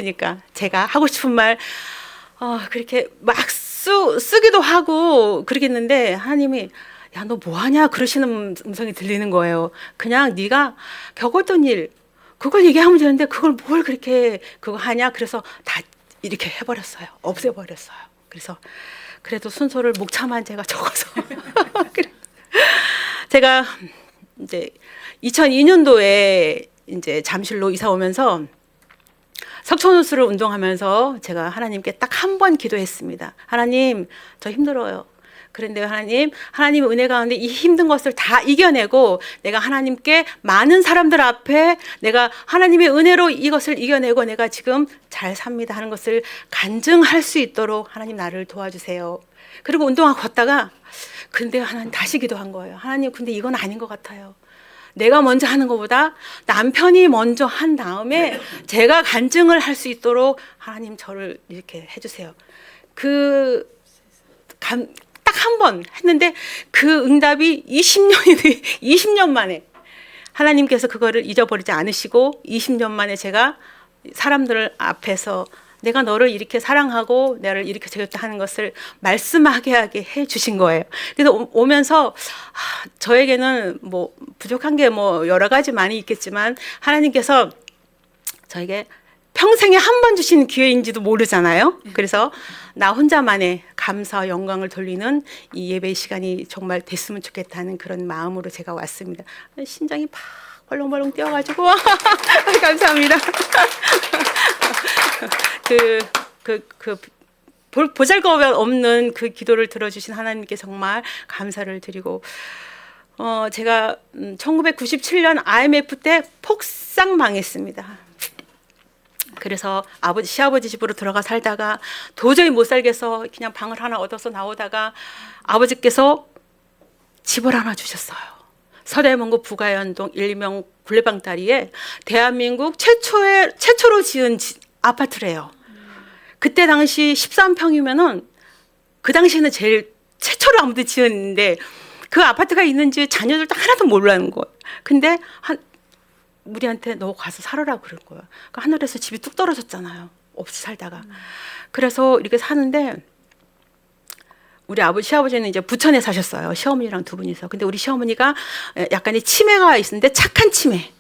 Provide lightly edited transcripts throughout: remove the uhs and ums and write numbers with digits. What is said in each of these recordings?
그러니까 제가 하고 싶은 말 그렇게 막 쓰기도 하고 그러겠는데 하나님이 야, 너 뭐하냐 그러시는 음성이 들리는 거예요. 그냥 네가 겪었던 일 그걸 얘기하면 되는데 그걸 뭘 그렇게 그거 하냐. 그래서 다 이렇게 해버렸어요. 없애버렸어요. 그래서 그래도 순서를 목차만 제가 적어서 제가 이제 2002년도에 이제 잠실로 이사 오면서 석촌호수를 운동하면서 제가 하나님께 딱 한 번 기도했습니다. 하나님, 저 힘들어요. 그런데 하나님 은혜 가운데 이 힘든 것을 다 이겨내고 내가 하나님께 많은 사람들 앞에 내가 하나님의 은혜로 이것을 이겨내고 내가 지금 잘 삽니다 하는 것을 간증할 수 있도록 하나님 나를 도와주세요. 그리고 운동하고 걷다가 근데 하나님 다시 기도한 거예요. 하나님 근데 이건 아닌 것 같아요. 내가 먼저 하는 것보다 남편이 먼저 한 다음에 제가 간증을 할 수 있도록 하나님 저를 이렇게 해주세요. 딱 한 번 했는데 그 응답이 20년 만에 하나님께서 그거를 잊어버리지 않으시고 20년 만에 제가 사람들 앞에서 내가 너를 이렇게 사랑하고 나를 이렇게 되겠다 하는 것을 말씀하게 하게 해 주신 거예요. 그래서 오면서 저에게는 뭐 부족한 게 뭐 여러 가지 많이 있겠지만 하나님께서 저에게 평생에 한 번 주신 기회인지도 모르잖아요. 그래서 나 혼자만의 감사와 영광을 돌리는 이 예배 시간이 정말 됐으면 좋겠다는 그런 마음으로 제가 왔습니다. 심장이 팍 벌렁벌렁 뛰어가지고 감사합니다. 보잘것없는 그 기도를 들어주신 하나님께 정말 감사를 드리고 제가 1997년 IMF 때 폭삭 망했습니다. 그래서 시아버지 집으로 들어가 살다가 도저히 못 살겠어 그냥 방을 하나 얻어서 나오다가 아버지께서 집을 하나 주셨어요. 서대문구 부가연동 1명 굴레방다리에 대한민국 최초로 지은 아파트래요. 그때 당시 13평이면은 그 당시에는 제일 최초로 아무도 지었는데 그 아파트가 있는지 자녀들도 하나도 몰라는 거예요. 근데 우리한테 너 가서 살아라고 그런 거예요. 그러니까 하늘에서 집이 뚝 떨어졌잖아요. 없이 살다가. 그래서 이렇게 사는데 우리 시아버지는 이제 부천에 사셨어요. 시어머니랑 두 분이서. 근데 우리 시어머니가 약간의 치매가 있었는데 착한 치매.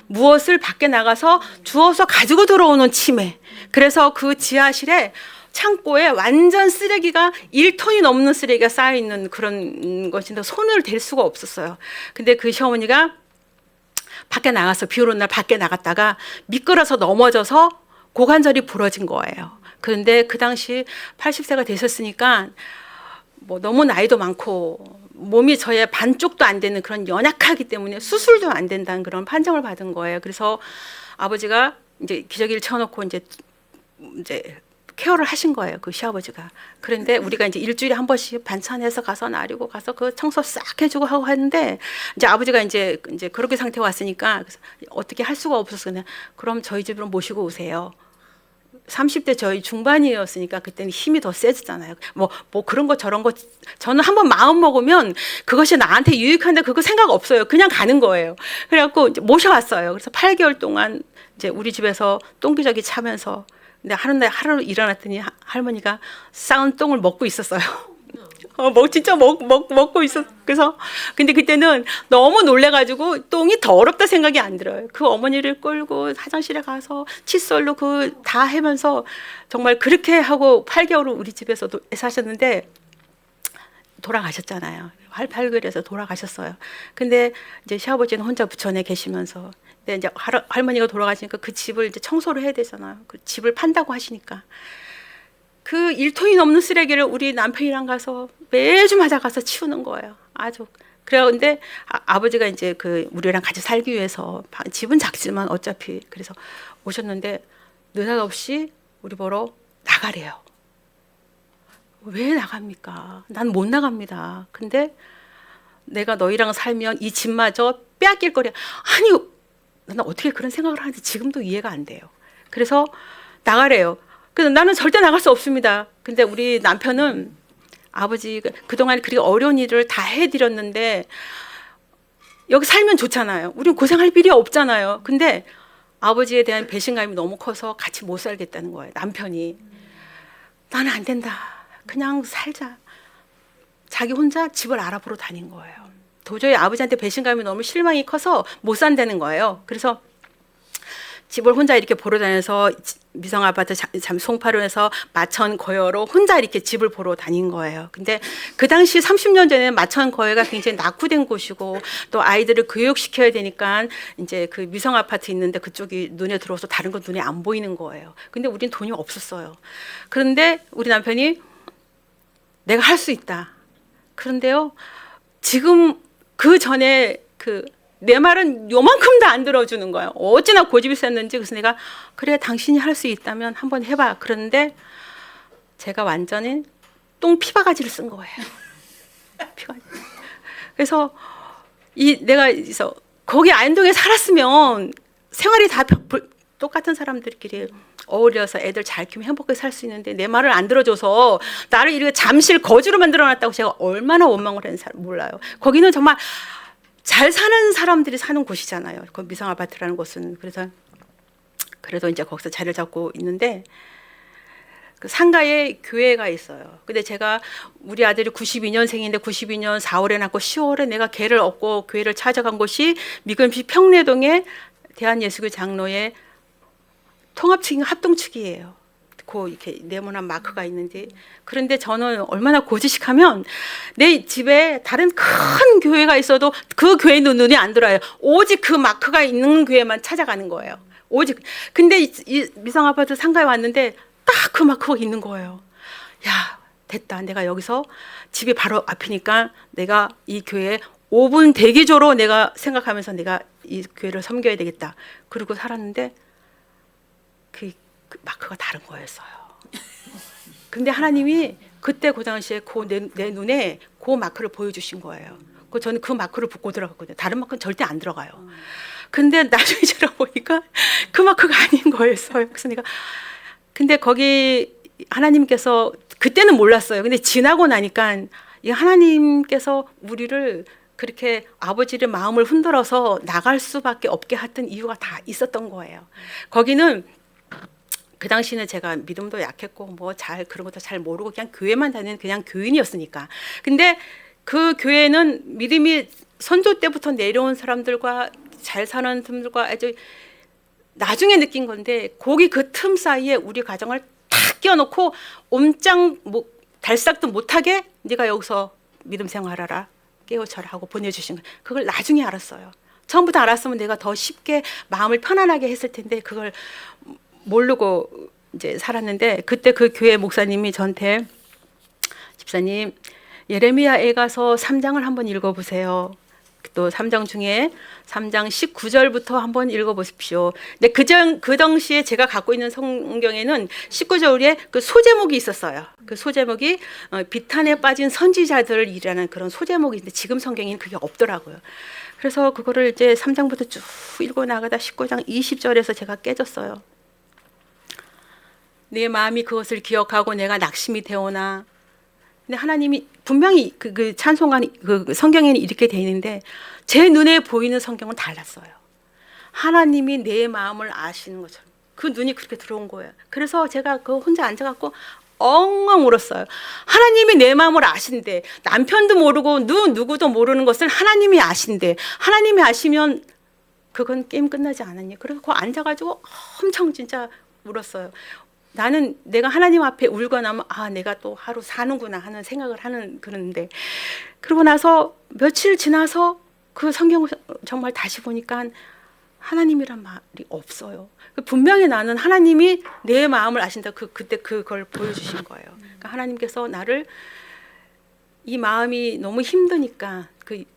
무엇을 밖에 나가서 주워서 가지고 들어오는 치매. 그래서 그 지하실에 창고에 완전 쓰레기가 1톤이 넘는 쓰레기가 쌓여있는 그런 것인데 손을 댈 수가 없었어요. 근데 그 시어머니가 밖에 나가서 비 오는 날 밖에 나갔다가 미끄러서 넘어져서 고관절이 부러진 거예요. 그런데 그 당시 80세가 되셨으니까 뭐 너무 나이도 많고 몸이 저의 반쪽도 안 되는 그런 연약하기 때문에 수술도 안 된다는 그런 판정을 받은 거예요. 그래서 아버지가 이제 기저귀를 채워놓고 이제 케어를 하신 거예요. 그 시아버지가. 그런데 우리가 이제 일주일에 한 번씩 반찬해서 가서 나리고 가서 그 청소 싹 해주고 하고 했는데 이제 아버지가 이제 그렇게 상태가 왔으니까 어떻게 할 수가 없어서 그럼 저희 집으로 모시고 오세요. 30대 저희 중반이었으니까 그때는 힘이 더 세졌잖아요. 뭐 그런 거 저런 거 저는 한번 마음 먹으면 그것이 나한테 유익한데 그거 생각 없어요. 그냥 가는 거예요. 그래갖고 이제 모셔왔어요. 그래서 8개월 동안 이제 우리 집에서 똥기저귀 차면서 근데 하루 일어났더니 할머니가 쌓은 똥을 먹고 있었어요. 진짜 먹고 있었어. 그래서 근데 그때는 너무 놀래가지고 똥이 더럽다 생각이 안 들어요. 그 어머니를 끌고 화장실에 가서 칫솔로 다 하면서 정말 그렇게 하고 8개월을 우리 집에서 사셨는데 돌아가셨잖아요. 활팔글에서 돌아가셨어요. 근데 이제 시아버지는 혼자 부천에 계시면서 근데 이제 할머니가 돌아가시니까 그 집을 이제 청소를 해야 되잖아요. 그 집을 판다고 하시니까 그 1톤이 넘는 쓰레기를 우리 남편이랑 가서 매주마다 가서 치우는 거예요. 아주 그런데 아버지가 이제 우리랑 같이 살기 위해서 집은 작지만 어차피 그래서 오셨는데 느닷없이 우리 보러 나가래요. 왜 나갑니까? 난 못 나갑니다. 근데 내가 너희랑 살면 이 집마저 빼앗길 거래. 아니, 나는 어떻게 그런 생각을 하는지 지금도 이해가 안 돼요. 그래서 나가래요. 그래서 나는 절대 나갈 수 없습니다. 근데 우리 남편은 아버지 그동안 그렇게 어려운 일을 다 해드렸는데 여기 살면 좋잖아요. 우리는 고생할 일이 없잖아요. 근데 아버지에 대한 배신감이 너무 커서 같이 못 살겠다는 거예요. 남편이. 나는 안 된다. 그냥 살자. 자기 혼자 집을 알아보러 다닌 거예요. 도저히 아버지한테 배신감이 너무 실망이 커서 못 산다는 거예요. 그래서 집을 혼자 이렇게 보러 다녀서 미성 아파트 송파로에서 마천 거여로 혼자 이렇게 집을 보러 다닌 거예요. 근데 그 당시 30년 전에는 마천 거여가 굉장히 낙후된 곳이고 또 아이들을 교육시켜야 되니까 이제 그 미성 아파트 있는데 그쪽이 눈에 들어와서 다른 건 눈에 안 보이는 거예요. 근데 우린 돈이 없었어요. 그런데 우리 남편이 내가 할 수 있다. 그런데요, 지금 그 전에 내 말은 요만큼도 안 들어주는 거예요. 어찌나 고집이 셌는지. 그래서 내가 그래 당신이 할 수 있다면 한번 해봐. 그런데 제가 완전히 똥피바가지를 쓴 거예요. 피바가지. 그래서 내가 그래서 거기 안동에 살았으면 생활이 다 똑같은 사람들끼리 어울려서 애들 잘 키우면 행복하게 살 수 있는데 내 말을 안 들어줘서 나를 이렇게 잠실 거지로 만들어놨다고 제가 얼마나 원망을 했는지 몰라요. 거기는 정말 잘 사는 사람들이 사는 곳이잖아요. 그 미성 아파트라는 곳은. 그래서 그래도 이제 거기서 자리를 잡고 있는데 그 상가에 교회가 있어요. 근데 제가 우리 아들이 92년생인데 92년 4월에 낳고 10월에 내가 걔를 업고 교회를 찾아간 곳이 미금시 평내동의 대한예수교 장로의 통합측이 합동측이에요. 그 이렇게 네모난 마크가 있는데, 그런데 저는 얼마나 고지식하면 내 집에 다른 큰 교회가 있어도 그 교회는 눈이 안 들어요. 오직 그 마크가 있는 교회만 찾아가는 거예요. 오직. 근데 이 미성 아파트 상가에 왔는데 딱 그 마크가 있는 거예요. 야, 됐다. 내가 여기서 집이 바로 앞이니까 내가 이 교회에 5분 대기조로 내가 생각하면서 내가 이 교회를 섬겨야 되겠다. 그러고 살았는데 그 마크가 다른 거였어요. 근데 하나님이 그때 그 당시에 내 눈에 그 마크를 보여주신 거예요. 저는 그 마크를 붙고 들어갔거든요. 다른 마크는 절대 안 들어가요. 근데 나중에 들어보니까 그 마크가 아닌 거였어요. 그래서 내가 근데 거기 하나님께서 그때는 몰랐어요. 근데 지나고 나니까 이 하나님께서 우리를 그렇게 아버지의 마음을 흔들어서 나갈 수밖에 없게 했던 이유가 다 있었던 거예요. 거기는 그 당시는 제가 믿음도 약했고 뭐 그런 것도 잘 모르고 그냥 교회만 다니는 그냥 교인이었으니까. 근데 그 교회는 믿음이 선조 때부터 내려온 사람들과 잘 사는 사람들과 아주 나중에 느낀 건데 거기 그 틈 사이에 우리 가정을 탁 끼워놓고 옴짱 달싹도 못하게 네가 여기서 믿음 생활하라 깨우쳐라 하고 보내주신 거예요. 그걸 나중에 알았어요. 처음부터 알았으면 내가 더 쉽게 마음을 편안하게 했을 텐데 그걸 모르고 이제 살았는데 그때 그 교회 목사님이 저한테 집사님 예레미야에 가서 3장을 한번 읽어보세요. 또 3장 중에 3장 19절부터 한번 읽어보십시오. 근데 그 당시에 제가 갖고 있는 성경에는 19절에 그 소제목이 있었어요. 그 소제목이 비탄에 빠진 선지자들이라는 그런 소제목이 있는데 지금 성경에는 그게 없더라고요. 그래서 그거를 이제 3장부터 쭉 읽고 나가다 19장 20절에서 제가 깨졌어요. 내 마음이 그것을 기억하고 내가 낙심이 되오나. 근데 하나님이 분명히 그 찬송한 그 성경에는 이렇게 돼 있는데 제 눈에 보이는 성경은 달랐어요. 하나님이 내 마음을 아시는 것처럼 그 눈이 그렇게 들어온 거예요. 그래서 제가 그 혼자 앉아갖고 엉엉 울었어요. 하나님이 내 마음을 아신대. 남편도 모르고 누구도 모르는 것을 하나님이 아신대. 하나님이 아시면 그건 게임 끝나지 않았니? 그래서 그 앉아가지고 엄청 진짜 울었어요. 나는 내가 하나님 앞에 울고 나면 내가 또 하루 사는구나 하는 생각을 하는 그런데 그러고 나서 며칠 지나서 그 성경을 정말 다시 보니까 하나님이란 말이 없어요. 분명히 나는 하나님이 내 마음을 아신다. 그때 그걸 보여주신 거예요. 그러니까 하나님께서 나를 이 마음이 너무 힘드니까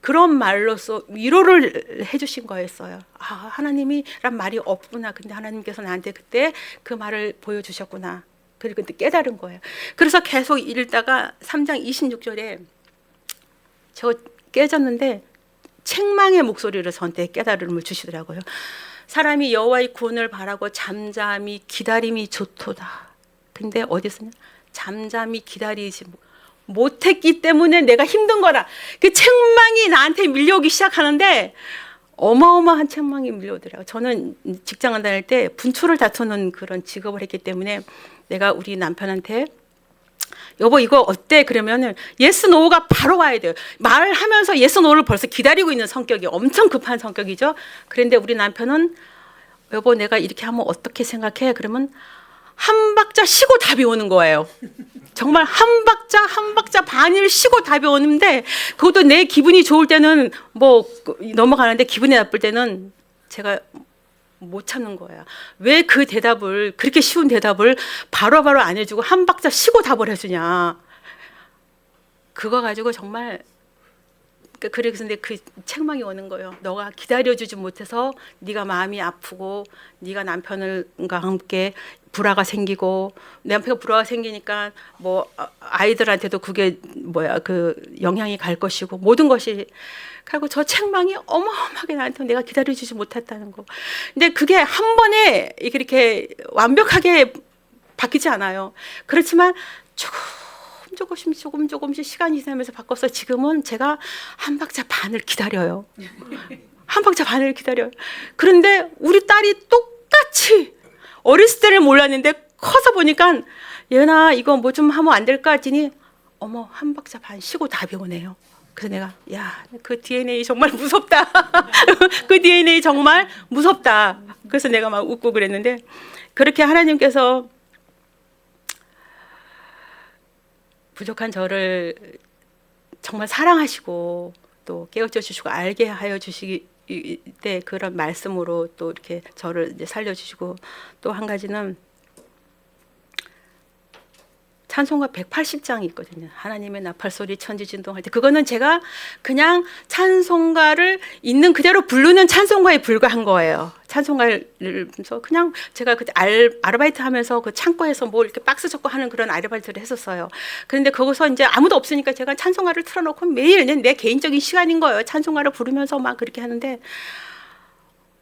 그런 말로써 위로를 해주신 거였어요. 하나님이란 말이 없구나. 근데 하나님께서 나한테 그때 그 말을 보여주셨구나. 그리고 그때 깨달은 거예요. 그래서 계속 읽다가 3장 26절에 저 깨졌는데 책망의 목소리로 저한테 깨달음을 주시더라고요. 사람이 여호와의 구원을 바라고 잠잠히 기다림이 좋도다. 근데 어디서냐? 잠잠히 기다리지 못했기 때문에 내가 힘든 거라. 그 책망이 나한테 밀려오기 시작하는데 어마어마한 책망이 밀려오더라고요. 저는 직장을 다닐 때 분초를 다투는 그런 직업을 했기 때문에 내가 우리 남편한테 여보 이거 어때? 그러면은 예스 노가 바로 와야 돼요. 말을 하면서 예스 노를 벌써 기다리고 있는 성격이 엄청 급한 성격이죠. 그런데 우리 남편은 여보 내가 이렇게 하면 어떻게 생각해? 그러면 한 박자 쉬고 답이 오는 거예요. 정말 한 박자 반을 쉬고 답이 오는데 그것도 내 기분이 좋을 때는 뭐 넘어가는데 기분이 나쁠 때는 제가 못 참는 거예요. 왜 그 대답을 그렇게 쉬운 대답을 바로바로 안 해주고 한 박자 쉬고 답을 해주냐. 그거 가지고 정말 그래서 근데 그 책망이 오는 거예요. 너가 기다려주지 못해서 네가 마음이 아프고 네가 남편과 함께 불화가 생기고 내 남편가 불화가 생기니까 뭐 아이들한테도 그게 뭐야 그 영향이 갈 것이고 모든 것이 그리고 저 책망이 어마어마하게 나한테 내가 기다려주지 못했다는 거. 근데 그게 한 번에 이렇게 완벽하게 바뀌지 않아요. 그렇지만 조금씩 시간이 지나면서 바꿔서 지금은 제가 한 박자 반을 기다려요. 한 박자 반을 기다려요. 그런데 우리 딸이 똑같이 어렸을 때는 몰랐는데 커서 보니까 얘나 이거 뭐 좀 하면 안 될까 했더니 어머 한 박자 반 쉬고 답이 오네요. 그래서 내가 야 그 DNA 정말 무섭다. 그 DNA 정말 무섭다. 그래서 내가 막 웃고 그랬는데 그렇게 하나님께서 부족한 저를 정말 사랑하시고 또 깨우쳐 주시고 알게 하여 주시기 때 그런 말씀으로 또 이렇게 저를 이제 살려주시고 또 한 가지는 찬송가 180장이 있거든요. 하나님의 나팔소리 천지진동할 때 그거는 제가 그냥 찬송가를 있는 그대로 부르는 찬송가에 불과한 거예요. 찬송가를 그냥 제가 그때 아르바이트 하면서 그 창고에서 뭐 이렇게 박스 접고 하는 그런 아르바이트를 했었어요. 그런데 거기서 이제 아무도 없으니까 제가 찬송가를 틀어놓고 매일 내 개인적인 시간인 거예요. 찬송가를 부르면서 막 그렇게 하는데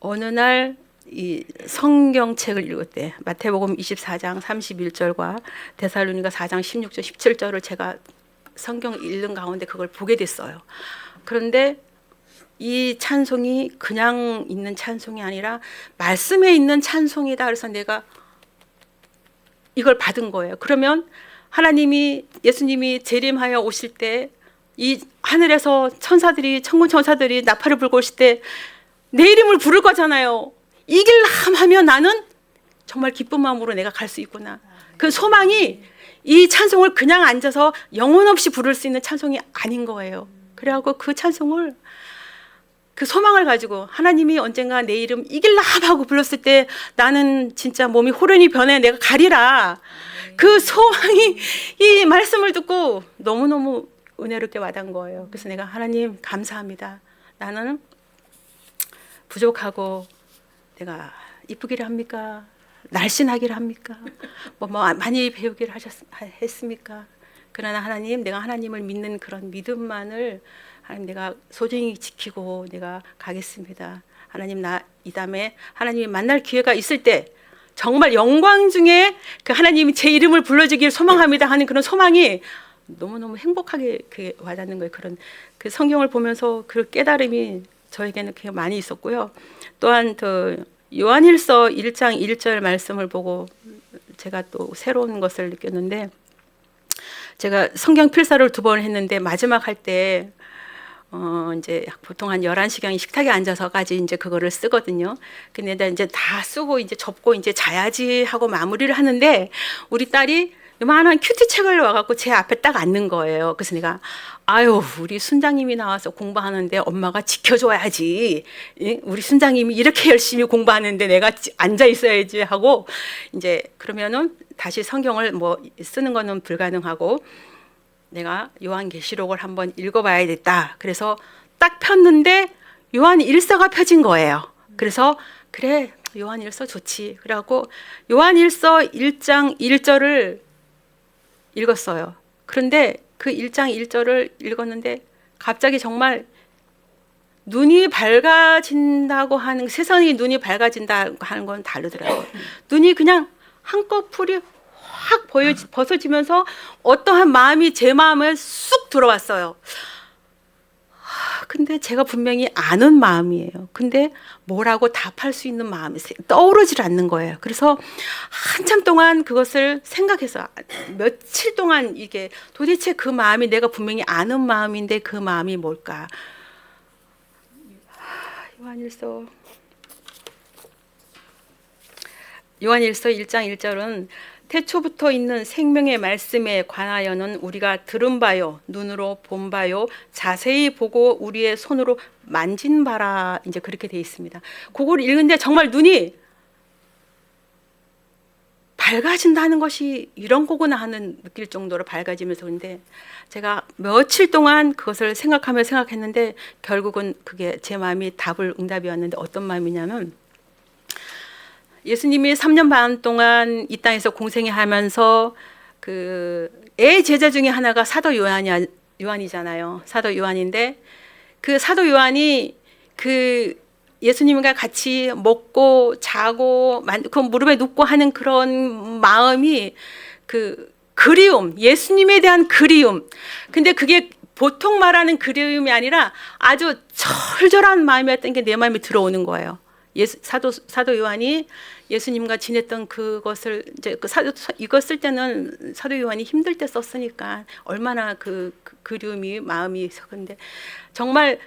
어느 날 이 성경책을 읽을 때 마태복음 24장 31절과 데살로니가 4장 16절 17절을 제가 성경 읽는 가운데 그걸 보게 됐어요. 그런데 이 찬송이 그냥 있는 찬송이 아니라 말씀에 있는 찬송이다. 그래서 내가 이걸 받은 거예요. 그러면 하나님이 예수님이 재림하여 오실 때 이 하늘에서 천사들이 천군 천사들이 나팔을 불고 오실 때 내 이름을 부를 거잖아요. 이길람 하면 나는 정말 기쁜 마음으로 내가 갈 수 있구나. 그 소망이 이 찬송을 그냥 앉아서 영혼 없이 부를 수 있는 찬송이 아닌 거예요. 그래갖고 그 찬송을 그 소망을 가지고 하나님이 언젠가 내 이름 이길람 하고 불렀을 때 나는 진짜 몸이 호련히 변해 내가 가리라. 그 소망이 이 말씀을 듣고 너무너무 은혜롭게 와닿은 거예요. 그래서 내가 하나님 감사합니다. 나는 부족하고 내가 이쁘기를 합니까? 날씬하기를 합니까? 뭐 많이 배우기를 했습니까? 그러나 하나님, 내가 하나님을 믿는 그런 믿음만을 하나님 내가 소중히 지키고 내가 가겠습니다. 하나님 나 이 다음에 하나님이 만날 기회가 있을 때 정말 영광 중에 그 하나님이 제 이름을 불러주길 소망합니다 하는 그런 소망이 너무너무 행복하게 그 와닿는 거예요. 그런 그 성경을 보면서 그 깨달음이 저에게는 되게 많이 있었고요. 또한 그 요한일서 1장 1절 말씀을 보고 제가 또 새로운 것을 느꼈는데 제가 성경 필사를 2번 했는데 마지막 할 때 이제 보통 한 11시경에 식탁에 앉아서까지 이제 그거를 쓰거든요. 근데 나 이제 다 쓰고 이제 접고 이제 자야지 하고 마무리를 하는데 우리 딸이 요만한 큐티책을 와갖고 제 앞에 딱 앉는 거예요. 그래서 내가 아유 우리 순장님이 나와서 공부하는데 엄마가 지켜줘야지. 우리 순장님이 이렇게 열심히 공부하는데 내가 앉아 있어야지 하고 이제 그러면은 다시 성경을 뭐 쓰는 거는 불가능하고 내가 요한계시록을 한번 읽어봐야겠다. 그래서 딱 폈는데 요한일서가 펴진 거예요. 그래서 그래 요한일서 좋지. 그래갖고 요한일서 1장 1절을 읽었어요. 그런데 그 1장 1절을 읽었는데 갑자기 정말 눈이 밝아진다고 하는 세상이 눈이 밝아진다고 하는 건 다르더라고요. 눈이 그냥 한꺼풀이 확 벗어지면서 어떠한 마음이 제 마음에 쑥 들어왔어요. 근데 근데 제가 분명히 아는 마음이에요. 근데 뭐라고 답할 수 있는 마음이 떠오르질 않는 거예요. 그래서 한참 동안 그것을 생각해서 며칠 동안 이게 도대체 그 마음이 내가 분명히 아는 마음인데 그 마음이 뭘까? 요한일서 1장 1절은 태초부터 있는 생명의 말씀에 관하여는 우리가 들은 바요, 눈으로 본 바요, 자세히 보고 우리의 손으로 만진 바라, 이제 그렇게 돼 있습니다. 그걸 읽는데 정말 눈이 밝아진다는 것이 이런 거구나 하는 느낄 정도로 밝아지면서, 근데 제가 며칠 동안 그것을 생각했는데 결국은 그게 제 마음이 응답이었는데, 어떤 마음이냐면, 예수님이 3년 반 동안 이 땅에서 공생하면서 그 애 제자 중에 하나가 사도 요한이잖아요. 사도 요한인데 그 사도 요한이 그 예수님과 같이 먹고 자고 그 무릎에 눕고 하는 그런 마음이, 그 그리움, 예수님에 대한 그리움. 근데 그게 보통 말하는 그리움이 아니라 아주 절절한 마음이었던 게 내 마음에 들어오는 거예요. 사도 요한이 예수님과 지냈던 그것을, 이제 이거 쓸 때는 사도 요한이 힘들 때 썼으니까 얼마나 그 그리움이 마음이 있어. 근데 정말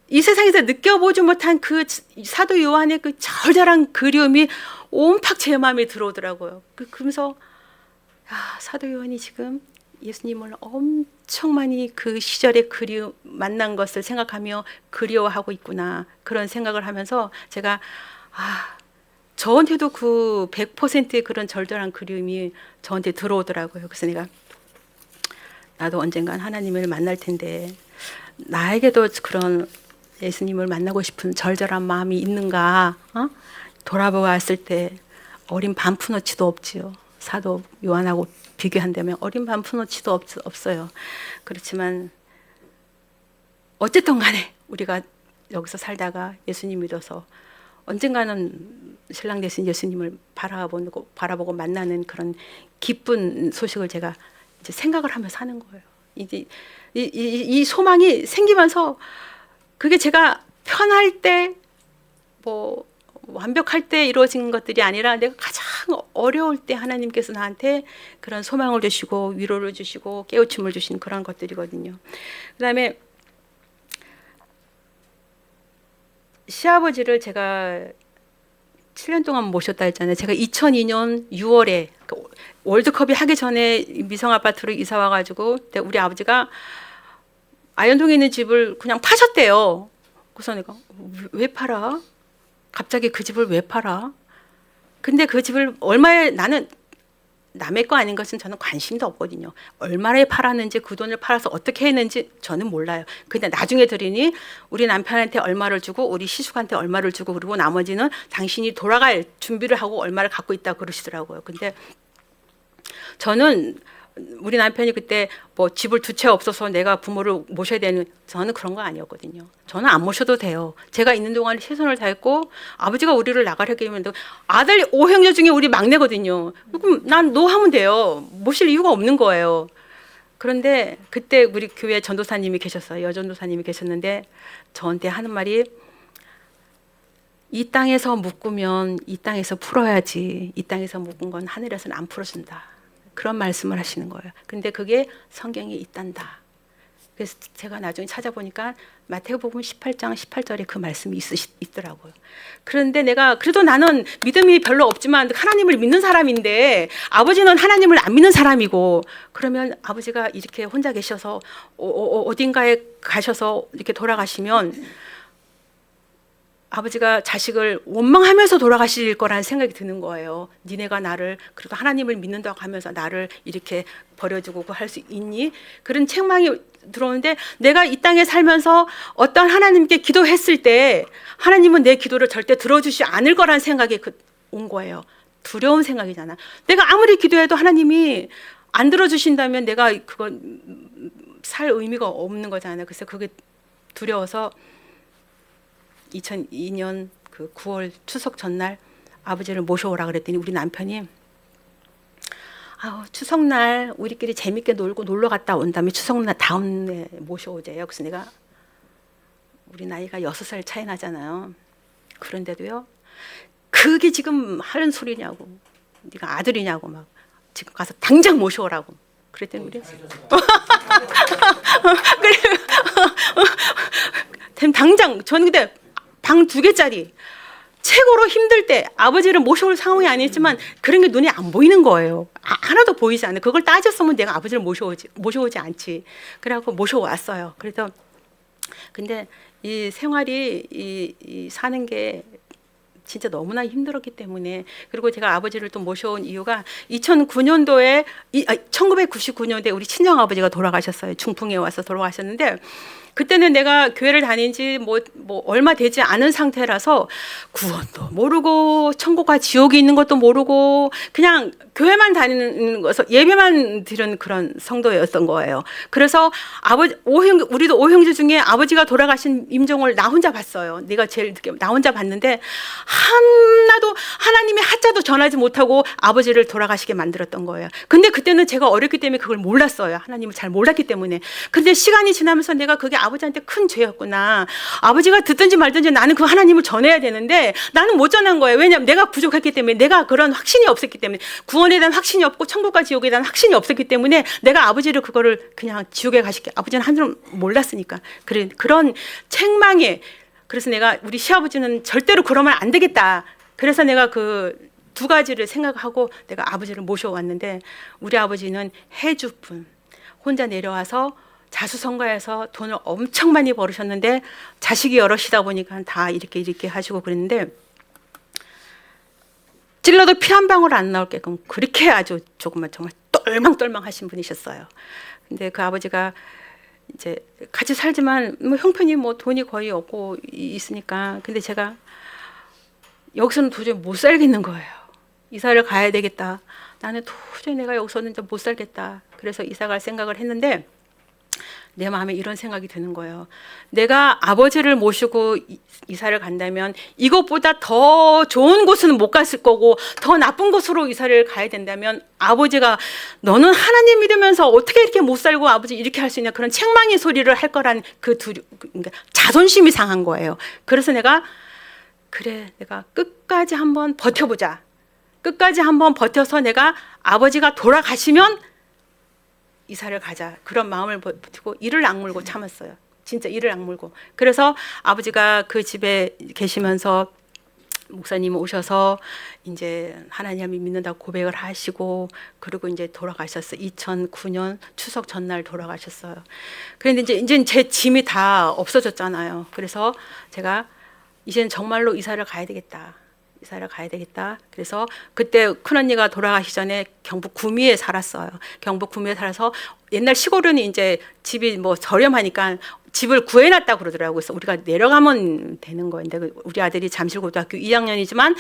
이 세상에서 느껴보지 못한 그 사도 요한의 그 절절한 그리움이 온팍 제 마음에 들어오더라고요. 그러면서 사도 요한이 지금 예수님을 엄청 많이 그 시절에 만난 것을 생각하며 그리워하고 있구나, 그런 생각을 하면서 제가 저한테도 그 100%의 그런 절절한 그리움이 저한테 들어오더라고요. 그래서 나도 언젠간 하나님을 만날 텐데 나에게도 그런 예수님을 만나고 싶은 절절한 마음이 있는가? 돌아보았을 때 어린 반푼어치도 없지요. 사도 요한하고 비교한다면 어린 반푼어치도 없어요. 그렇지만 어쨌든 간에 우리가 여기서 살다가 예수님 믿어서 언젠가는 신랑 되신 예수님을 바라보고 만나는 그런 기쁜 소식을 제가 이제 생각을 하면서 사는 거예요. 이제 이 소망이 생기면서, 그게 제가 편할 때, 완벽할 때 이루어진 것들이 아니라 내가 가장 어려울 때 하나님께서 나한테 그런 소망을 주시고 위로를 주시고 깨우침을 주신 그런 것들이거든요. 그다음에 시아버지를 제가 7년 동안 모셨다 했잖아요. 제가 2002년 6월에 월드컵이 하기 전에 미성 아파트로 이사 와가지고 우리 아버지가 아현동에 있는 집을 그냥 파셨대요. 그래서 내가 왜 팔아? 갑자기 그 집을 왜 팔아? 근데 그 집을 얼마에, 나는 남의 거 아닌 것은 저는 관심도 없거든요. 얼마에 팔았는지, 그 돈을 팔아서 어떻게 했는지 저는 몰라요. 근데 나중에 들으니 우리 남편한테 얼마를 주고 우리 시숙한테 얼마를 주고 그리고 나머지는 당신이 돌아갈 준비를 하고 얼마를 갖고 있다 그러시더라고요. 근데 저는 우리 남편이 그때 집을 두 채 없어서 내가 부모를 모셔야 되는, 저는 그런 거 아니었거든요. 저는 안 모셔도 돼요. 제가 있는 동안 최선을 다했고, 아버지가 우리를 나가려고 하면 아들 5형제 중에 우리 막내거든요. 그럼 난 너 하면 돼요. 모실 이유가 없는 거예요. 그런데 그때 우리 교회 전도사님이 계셨어요. 여전도사님이 계셨는데 저한테 하는 말이, 이 땅에서 묶으면 이 땅에서 풀어야지, 이 땅에서 묶은 건 하늘에서는 안 풀어준다. 그런 말씀을 하시는 거예요. 근데 그게 성경에 있단다. 그래서 제가 나중에 찾아보니까 마태복음 18장 18절에 그 말씀이 있더라고요. 그런데 그래도 나는 믿음이 별로 없지만 하나님을 믿는 사람인데, 아버지는 하나님을 안 믿는 사람이고, 그러면 아버지가 이렇게 혼자 계셔서 어딘가에 가셔서 이렇게 돌아가시면 아버지가 자식을 원망하면서 돌아가실 거라는 생각이 드는 거예요. 니네가 나를 그래도 하나님을 믿는다고 하면서 나를 이렇게 버려두고 할 수 있니? 그런 책망이 들어오는데, 내가 이 땅에 살면서 어떤 하나님께 기도했을 때 하나님은 내 기도를 절대 들어주지 않을 거라는 생각이 온 거예요. 두려운 생각이잖아. 내가 아무리 기도해도 하나님이 안 들어주신다면 내가 그건 살 의미가 없는 거잖아요. 그래서 그게 두려워서 2002년 그 9월 추석 전날 아버지를 모셔오라 그랬더니 우리 남편이 추석날 우리끼리 재밌게 놀고 놀러 갔다 온 다음에 추석날 다음에 모셔오재요. 그래서 내가 우리 나이가 6살 차이 나잖아요. 그런데도요, 그게 지금 하는 소리냐고, 네가 아들이냐고 막 지금 가서 당장 모셔오라고 그랬더니 우리 그래 당장 저는 근데 방 2개짜리 최고로 힘들 때 아버지를 모셔올 상황이 아니었지만 그런 게 눈에 안 보이는 거예요. 하나도 보이지 않아요. 그걸 따졌으면 내가 아버지를 모셔오지 않지. 그래갖고 모셔왔어요. 그래서 근데 이 생활이 이 사는 게 진짜 너무나 힘들었기 때문에, 그리고 제가 아버지를 또 모셔온 이유가 2009년도에 1999년도에 우리 친정 아버지가 돌아가셨어요. 중풍에 와서 돌아가셨는데, 그때는 내가 교회를 다닌 지 뭐 얼마 되지 않은 상태라서 구원도 모르고 천국과 지옥이 있는 것도 모르고 그냥 교회만 다니는 것에서 예배만 드리는 그런 성도였던 거예요. 그래서 우리도 5형제 중에 아버지가 돌아가신 임종을 나 혼자 봤어요. 내가 제일 늦게 나 혼자 봤는데 하나도 하나님의 하자도 전하지 못하고 아버지를 돌아가시게 만들었던 거예요. 근데 그때는 제가 어렸기 때문에 그걸 몰랐어요. 하나님을 잘 몰랐기 때문에. 근데 시간이 지나면서 내가 그게 아버지한테 큰 죄였구나. 아버지가 듣든지 말든지 나는 그 하나님을 전해야 되는데 나는 못 전한 거예요. 왜냐하면 내가 부족했기 때문에, 내가 그런 확신이 없었기 때문에, 구원에 대한 확신이 없고 천국과 지옥에 대한 확신이 없었기 때문에 내가 아버지를 그거를 그냥 지옥에 가실게, 아버지는 하늘을 몰랐으니까. 그런 책망에, 그래서 내가 우리 시아버지는 절대로 그러면 안 되겠다. 그래서 내가 그 2가지를 생각하고 내가 아버지를 모셔왔는데, 우리 아버지는 해주분 혼자 내려와서 자수성가해서 돈을 엄청 많이 벌으셨는데 자식이 여럿이다 보니까 다 이렇게 하시고 그랬는데, 찔러도 피 한 방울 안 나올게끔 그렇게 아주 정말 똘망똘망 하신 분이셨어요. 근데 그 아버지가 이제 같이 살지만 뭐 형편이 뭐 돈이 거의 없고 있으니까, 근데 제가 여기서는 도저히 못 살겠는 거예요. 이사를 가야 되겠다. 나는 도저히 내가 여기서는 이제 못 살겠다. 그래서 이사 갈 생각을 했는데 내 마음에 이런 생각이 드는 거예요. 내가 아버지를 모시고 이사를 간다면 이것보다 더 좋은 곳은 못 갔을 거고 더 나쁜 곳으로 이사를 가야 된다면 아버지가 너는 하나님 믿으면서 어떻게 이렇게 못 살고 아버지 이렇게 할 수 있냐, 그런 책망의 소리를 할 거란 그러니까 자존심이 상한 거예요. 그래서 내가 끝까지 한번 버텨보자. 끝까지 한번 버텨서 내가 아버지가 돌아가시면 이사를 가자. 그런 마음을 버티고 이를 악물고 참았어요. 진짜 이를 악물고. 그래서 아버지가 그 집에 계시면서 목사님 오셔서 이제 하나님을 믿는다고 고백을 하시고, 그리고 이제 돌아가셨어요. 2009년 추석 전날 돌아가셨어요. 그런데 이제 제 짐이 다 없어졌잖아요. 그래서 제가 이제는 정말로 이사를 가야 되겠다. 그래서 그때 큰언니가 돌아가시 전에 경북 구미에 살았어요. 경북 구미에 살아서 옛날 시골은 이제 집이 뭐 저렴하니까 집을 구해놨다고 그러더라고요. 그래서 우리가 내려가면 되는 거예요. 근데 우리 아들이 잠실고등학교 2학년이지만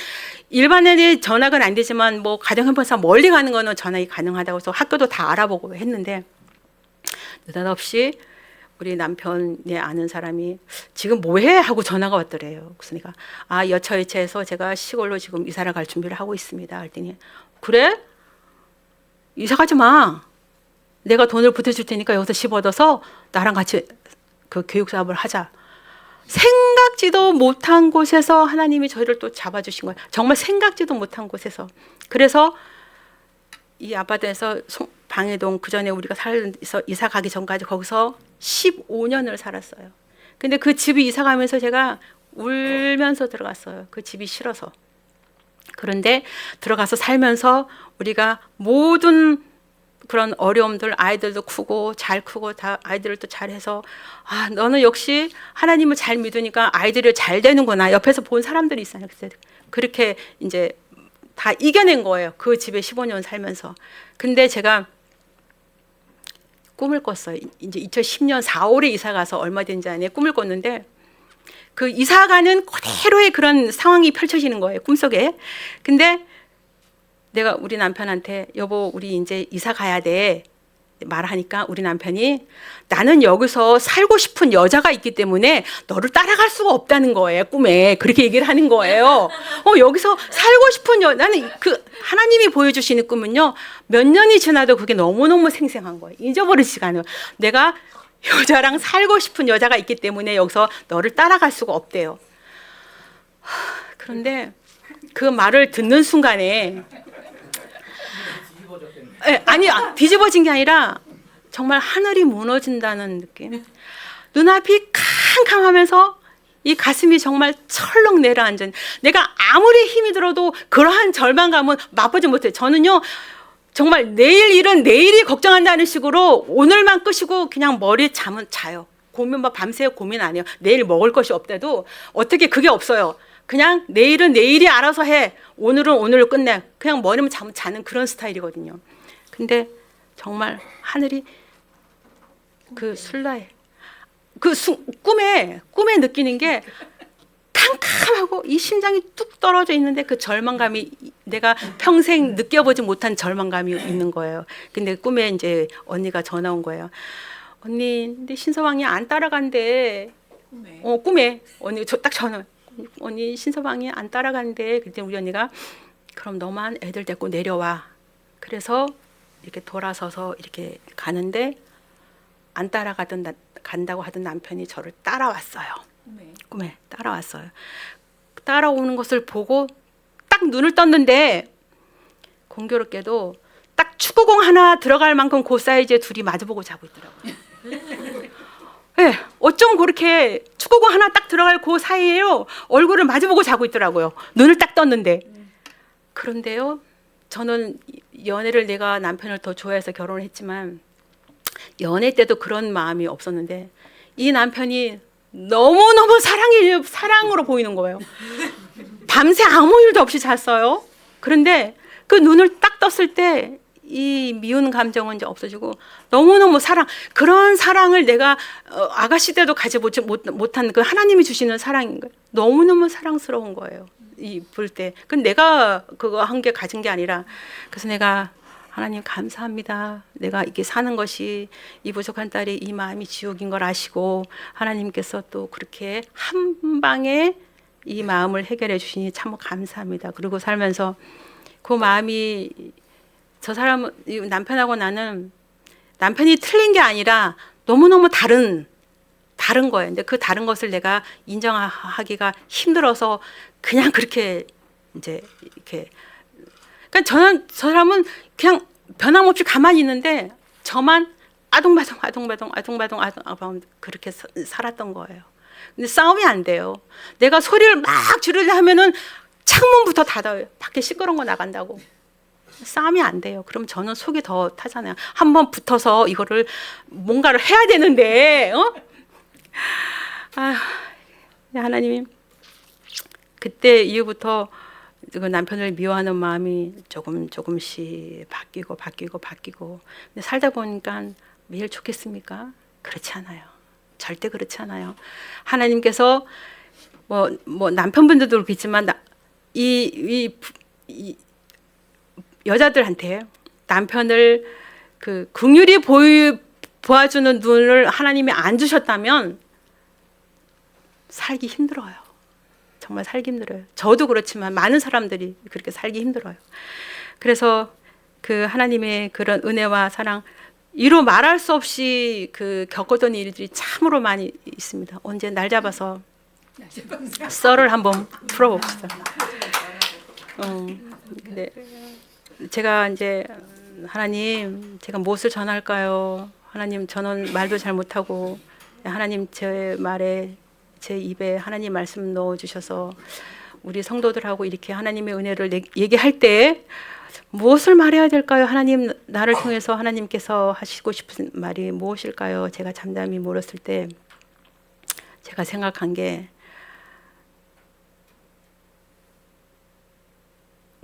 일반인이 전학은 안 되지만 뭐 가정형편상 멀리 가는 거는 전학이 가능하다고 해서 학교도 다 알아보고 했는데, 느닷없이 우리 남편이 아는 사람이 지금 뭐해? 하고 전화가 왔더래요. 그래서 내가 여차여차해서 제가 시골로 지금 이사를 갈 준비를 하고 있습니다. 그랬더니 그래? 이사 가지 마. 내가 돈을 보태줄 테니까 여기서 집 얻어서 나랑 같이 그 교육 사업을 하자. 생각지도 못한 곳에서 하나님이 저희를 또 잡아주신 거예요. 정말 생각지도 못한 곳에서. 그래서 이 아파트에서 방해동, 그 전에 우리가 살면서 이사 가기 전까지 거기서 15년을 살았어요. 근데 그 집이 이사 가면서 제가 울면서 들어갔어요. 그 집이 싫어서. 그런데 들어가서 살면서 우리가 모든 그런 어려움들, 아이들도 크고 잘 크고 다 아이들을 또 잘해서 너는 역시 하나님을 잘 믿으니까 아이들이 잘 되는구나. 옆에서 본 사람들이 있어요. 그렇게 이제 다 이겨낸 거예요. 그 집에 15년 살면서. 근데 제가 꿈을 꿨어요. 이제 2010년 4월에 이사 가서 얼마 된지 안에 꿈을 꿨는데, 그 이사 가는 그대로의 그런 상황이 펼쳐지는 거예요. 꿈속에. 근데 내가 우리 남편한테 여보 우리 이제 이사 가야 돼 말하니까 우리 남편이 나는 여기서 살고 싶은 여자가 있기 때문에 너를 따라갈 수가 없다는 거예요. 꿈에 그렇게 얘기를 하는 거예요. 여기서 살고 싶은 나는 그 하나님이 보여주시는 꿈은요 몇 년이 지나도 그게 너무너무 생생한 거예요. 잊어버리지가 않아요. 내가 여자랑 살고 싶은 여자가 있기 때문에 여기서 너를 따라갈 수가 없대요. 그런데 그 말을 듣는 순간에 아니 뒤집어진 게 아니라 정말 하늘이 무너진다는 느낌. 눈앞이 캄캄하면서 이 가슴이 정말 철렁 내려앉은, 내가 아무리 힘이 들어도 그러한 절망감은 맛보지 못해요. 저는요 정말 내일 일은 내일이 걱정한다는 식으로 오늘만 끄시고 그냥 머리 잠은 자요. 고민 막 밤새 고민 안 해요. 내일 먹을 것이 없대도 어떻게 그게 없어요. 그냥 내일은 내일이 알아서 해. 오늘은 오늘로 끝내. 그냥 머리만 잠 자는 그런 스타일이거든요. 근데 정말 하늘이 그 술라에 꿈에 느끼는 게 캄캄하고 이 심장이 뚝 떨어져 있는데 그 절망감이 내가 평생 느껴보지 못한 절망감이 있는 거예요. 근데 꿈에 이제 언니가 전화 온 거예요. 언니, 근데 신서방이 안 따라간대. 꿈에 언니 저 딱 전화. 언니 신서방이 안 따라간대. 그때 우리 언니가 그럼 너만 애들 데리고 내려와. 그래서 이렇게 돌아서서 이렇게 가는데 안 간다고 하던 남편이 저를 따라왔어요. 꿈에 따라왔어요. 따라오는 것을 보고 딱 눈을 떴는데 공교롭게도 딱 축구공 하나 들어갈 만큼 그 사이즈의 둘이 마주보고 자고 있더라고요. 네, 어쩜 그렇게 축구공 하나 딱 들어갈 그 사이에요 얼굴을 마주보고 자고 있더라고요. 눈을 딱 떴는데. 그런데요, 저는 연애를 내가 남편을 더 좋아해서 결혼을 했지만 연애 때도 그런 마음이 없었는데 이 남편이 너무너무 사랑으로 보이는 거예요. 밤새 아무 일도 없이 잤어요. 그런데 그 눈을 딱 떴을 때 이 미운 감정은 이제 없어지고 너무너무 그런 사랑을 내가 아가씨 때도 가지 못한 그 하나님이 주시는 사랑인 거예요. 너무너무 사랑스러운 거예요. 이 볼 때. 근데 내가 그거 한 게 가진 게 아니라, 그래서 내가 하나님 감사합니다. 내가 이렇게 사는 것이 이 부족한 딸이 이 마음이 지옥인 걸 아시고 하나님께서 또 그렇게 한 방에 이 마음을 해결해 주시니 참 감사합니다. 그리고 살면서 그 마음이, 저 사람은, 남편하고 나는 남편이 틀린 게 아니라 너무너무 다른 거예요. 근데 그 다른 것을 내가 인정하기가 힘들어서 그냥 그렇게 이제 이렇게, 그러니까 저 사람은 그냥 변함없이 가만히 있는데 저만 아둥바둥 그렇게 살았던 거예요. 근데 싸움이 안 돼요. 내가 소리를 막 지르려 하면은 창문부터 닫아요. 밖에 시끄러운 거 나간다고. 싸움이 안 돼요. 그럼 저는 속이 더 타잖아요. 한번 붙어서 이거를 뭔가를 해야 되는데, 하나님이 그때 이후부터 그 남편을 미워하는 마음이 조금씩 바뀌고. 근데 살다 보니까 매일 좋겠습니까? 그렇지 않아요. 절대 그렇지 않아요. 하나님께서 뭐 남편분들도 그렇겠지만 이 여자들한테 남편을 그 긍휼히 보아주는 눈을 하나님이 안 주셨다면 살기 힘들어요. 정말 살기 힘들어요. 저도 그렇지만 많은 사람들이 그렇게 살기 힘들어요. 그래서 그 하나님의 그런 은혜와 사랑, 이로 말할 수 없이 그 겪었던 일들이 참으로 많이 있습니다. 언제 날 잡아서 썰을 한번 풀어봅시다. 근데 제가 이제 하나님, 제가 무엇을 전할까요? 하나님, 저는 말도 잘 못하고, 하나님 제 말에, 제 입에 하나님 말씀 넣어주셔서 우리 성도들하고 이렇게 하나님의 은혜를 얘기할 때 무엇을 말해야 될까요? 하나님, 나를 통해서 하나님께서 하시고 싶은 말이 무엇일까요? 제가 잠잠히 물었을 때 제가 생각한 게,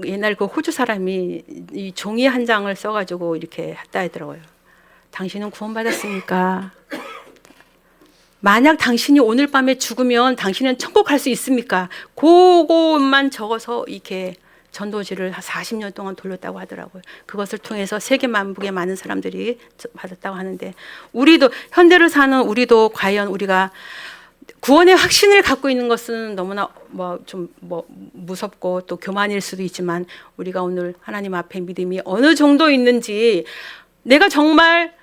옛날 그 호주 사람이 이 종이 한 장을 써가지고 이렇게 했다 하더라고요. 당신은 구원받았습니까? 만약 당신이 오늘 밤에 죽으면 당신은 천국 갈 수 있습니까? 그것만 적어서 이렇게 전도지를 40년 동안 돌렸다고 하더라고요. 그것을 통해서 세계 만국의 많은 사람들이 받았다고 하는데, 우리도, 현대를 사는 우리도 과연 우리가 구원의 확신을 갖고 있는 것은 너무나 좀 무섭고 또 교만일 수도 있지만, 우리가 오늘 하나님 앞에 믿음이 어느 정도 있는지, 내가 정말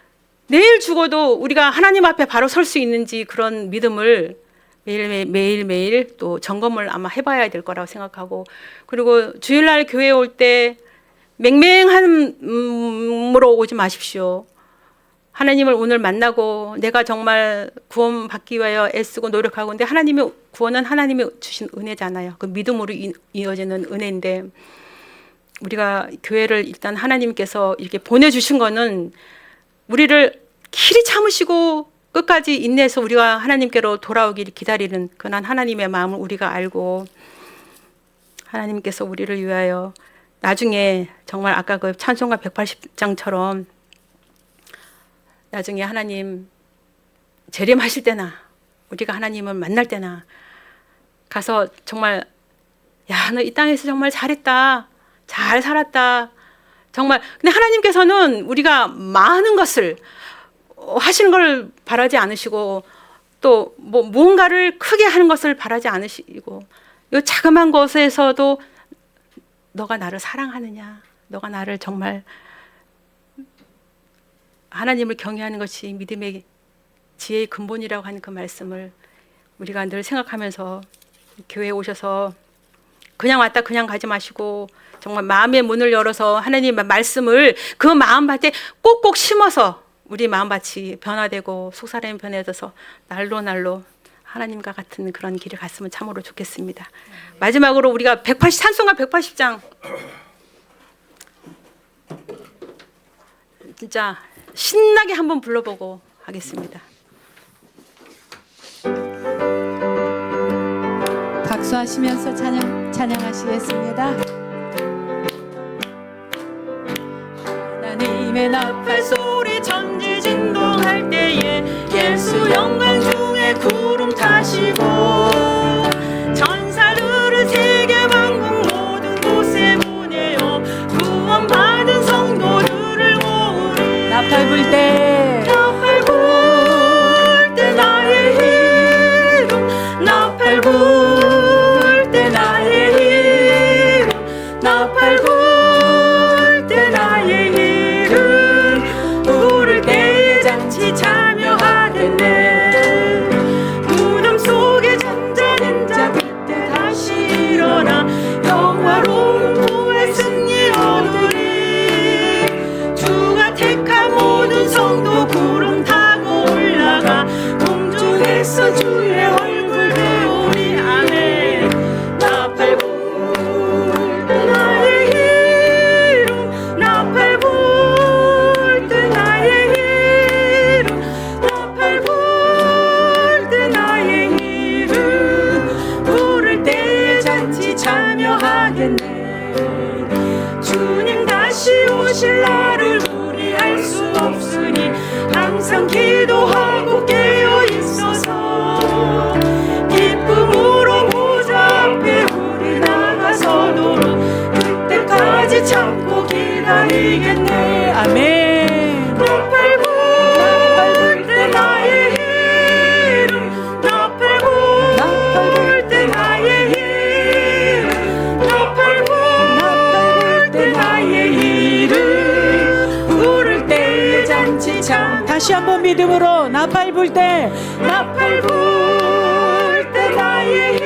내일 죽어도 우리가 하나님 앞에 바로 설 수 있는지 그런 믿음을 매일매일 또 점검을 아마 해봐야 될 거라고 생각하고, 그리고 주일날 교회에 올 때 맹맹함으로 오지 마십시오. 하나님을 오늘 만나고 내가 정말 구원받기 위하여 애쓰고 노력하고, 근데 하나님의 구원은 하나님이 주신 은혜잖아요. 그 믿음으로 이어지는 은혜인데, 우리가 교회를 일단 하나님께서 이렇게 보내주신 거는 우리를 길이 참으시고 끝까지 인내해서 우리가 하나님께로 돌아오기를 기다리는 그런 하나님의 마음을 우리가 알고, 하나님께서 우리를 위하여 나중에 정말 아까 그 찬송가 180장처럼 나중에 하나님 재림하실 때나 우리가 하나님을 만날 때나 가서 정말, 야, 너 이 땅에서 정말 잘했다, 잘 살았다, 정말. 근데 하나님께서는 우리가 많은 것을 하시는 걸 바라지 않으시고, 또 뭐 무언가를 크게 하는 것을 바라지 않으시고, 이 자그마한 것에서도 너가 나를 사랑하느냐, 너가 나를 정말, 하나님을 경외하는 것이 믿음의 지혜의 근본이라고 하는 그 말씀을 우리가 늘 생각하면서 교회에 오셔서 그냥 왔다 그냥 가지 마시고, 정말 마음의 문을 열어서 하나님의 말씀을 그 마음밭에 꼭꼭 심어서 우리 마음밭이 변화되고 속사람이 변해져서 날로 날로 하나님과 같은 그런 길을 갔으면 참으로 좋겠습니다. 마지막으로 우리가 찬송가 180장 진짜 신나게 한번 불러보고 하겠습니다. 박수하시면서 찬양하시겠습니다. 하나님의 나팔 소리 천지진동할 때에 예수 영광 중에 구름 타시고, 천사들을 세계 만국 모든 곳에 보내어 구원받은 성도들을 모으리. 나팔 불 때, 나팔 불 때 나의 이름, 나팔 불 때 나의 이름, 나팔 불 때 나의 이름 부를 때에 잔치 참여하겠네. 무덤 속에 잠자는 자 그때 다시 일어나 영화로운 부활 승리 얻으리. 주가 택한 모든 성도 구름 타고 올라가 공중에서 주의 얼굴 배우리. 아멘. 나팔 불 때 나의 이름, 나팔 불 때 나의 이름, 나팔 불 때 나의 이름 부를 때에 잔치 참여하겠네. 주님 다시 오실 날을 우리 알 수 없으니 항상 기도하고 깨어 있어서 기쁨으로 보좌 앞에 우리 나가서도록 그때까지 참고 기다리겠네. 아멘. 나팔 불 때 나의 이름, 나팔 불 때 나의 이름, 나팔 불 때 나의 이름 부를 때에 잔치 참. 다시 한번 믿음으로 나팔 불 때, 나팔 불 때 나의